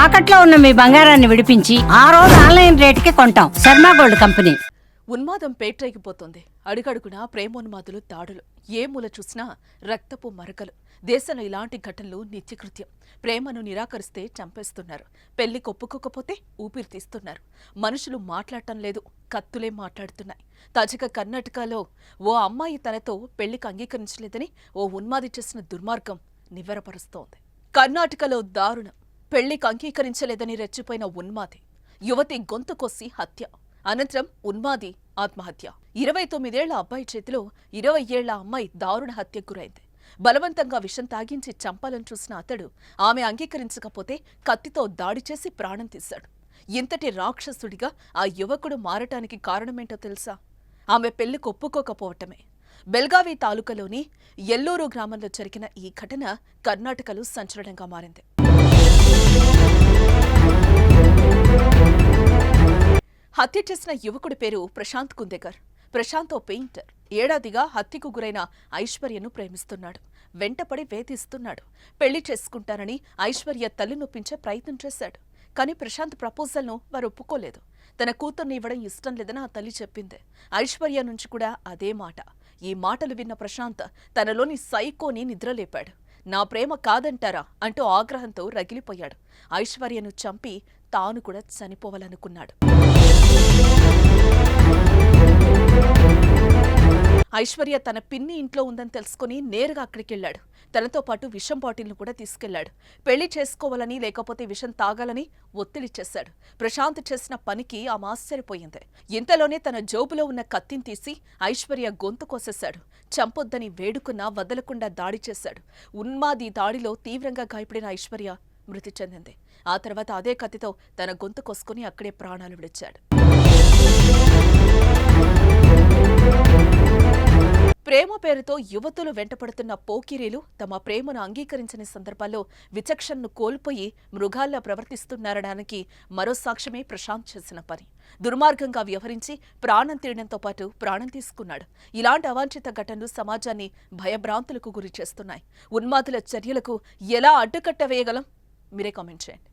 తాకట్లో ఉన్న మీ బంగారాన్ని విడిపించి ఆ రోజు ఆన్లైన్ రేటుకి కొంటాం. Sharma gold company. ఉన్మాదం పేట్రైకిపోతుంది. అడుగడుగునా ప్రేమోన్మాదులు, దాడులు, ఏ మూల చూసినా రక్తపు మరకలు. దేశంలో ఇలాంటి ఘటనలు నిత్యకృత్యం. ప్రేమను నిరాకరిస్తే చంపేస్తున్నారు. పెళ్లి కొప్పుకోకపోతే ఊపిరి తీస్తున్నారు. మనుషులు మాట్లాడటం లేదు, కత్తులే మాట్లాడుతున్నాయి. తాజాగా కర్ణాటకలో ఓ అమ్మాయి తనతో పెళ్లికి అంగీకరించలేదని ఓ ఉన్మాది చేసిన దుర్మార్గం నివ్వెరపరుస్తోంది. కర్ణాటకలో దారుణం. పెళ్లికి అంగీకరించలేదని రెచ్చిపోయిన ఉన్మాది యువతి గొంతు కోసి హత్య. అనంతరం ఉన్మాది ఆత్మహత్య. 29 ఏళ్ల అబ్బాయి చేతిలో 20 ఏళ్ల అమ్మాయి దారుణ హత్యకు గురైంది. బలవంతంగా విషం తాగించి చంపాలని చూసిన అతడు ఆమె అంగీకరించకపోతే కత్తితో దాడి చేసి ప్రాణం తీశాడు. ఇంతటి రాక్షసుడిగా ఆ యువకుడు మారటానికి కారణమేంటో తెలుసా? ఆమె పెళ్లికి ఒప్పుకోకపోవటమే. బెల్గావి తాలూకాలోని ఎల్లూరు గ్రామంలో జరిగిన ఈ ఘటన కర్ణాటకలో సంచలనంగా మారింది. హత్య చేసిన యువకుడి పేరు ప్రశాంత్ కుందేకర్. ప్రశాంత్ ఓ పెయింటర్. ఏడాదిగా హత్యకు గురైన ఐశ్వర్యను ప్రేమిస్తున్నాడు. వెంటపడి వేధిస్తున్నాడు. పెళ్లి చేసుకుంటానని ఐశ్వర్య తల్లి నొప్పించే ప్రయత్నం చేశాడు. కానీ ప్రశాంత్ ప్రపోజల్ను వారు ఒప్పుకోలేదు. తన కూతుర్ని ఇవ్వడం ఇష్టం లేదని ఆ తల్లి చెప్పింది. ఐశ్వర్య నుంచి కూడా అదే మాట. ఈ మాటలు విన్న ప్రశాంత్ తనలోని సైకోని నిద్రలేపాడు. నా ప్రేమ కాదంటారా అంటూ ఆగ్రహంతో రగిలిపోయాడు. ఐశ్వర్యను చంపి తాను కూడా చనిపోవాలనుకున్నాడు. ఐశ్వర్య తన పిన్ని ఇంట్లో ఉందని తెలుసుకుని నేరుగా అక్కడికెళ్లాడు. తనతో పాటు విషం బాటిల్ను కూడా తీసుకెళ్లాడు. పెళ్లి చేసుకోవాలని లేకపోతే విషం తాగాలని ఒత్తిడి చేశాడు. ప్రశాంత్ చేసిన పనికి ఆమె ఆశ్చర్యపోయింది. ఇంతలోనే తన జోబులో ఉన్న కత్తిని తీసి ఐశ్వర్య గొంతు కోసేశాడు. చంపొద్దని వేడుకున్నా వదలకుండా దాడి చేశాడు. ఉన్మాది దాడిలో తీవ్రంగా గాయపడిన ఐశ్వర్య మృతి చెందింది. ఆ తర్వాత అదే కత్తితో తన గొంతు కోసుకుని అక్కడే ప్రాణాలు విడిచాడు. ప్రేమ పేరుతో యువతులు వెంటపడుతున్న పోకిరీలు తమ ప్రేమను అంగీకరించని సందర్భాల్లో విచక్షణను కోల్పోయి మృగాల్లా ప్రవర్తిస్తున్నారనడానికి మరో సాక్ష్యమే ప్రశాంత్ చేసిన పని. దుర్మార్గంగా వ్యవహరించి ప్రాణం తీయడంతో పాటు ప్రాణం తీసుకున్నాడు. ఇలాంటి అవాంఛిత ఘటనలు సమాజాన్ని భయభ్రాంతులకు గురి చేస్తున్నాయి. ఉన్మాదుల చర్యలకు ఎలా అడ్డుకట్ట వేయగలం? మీరే కామెంట్ చేయండి.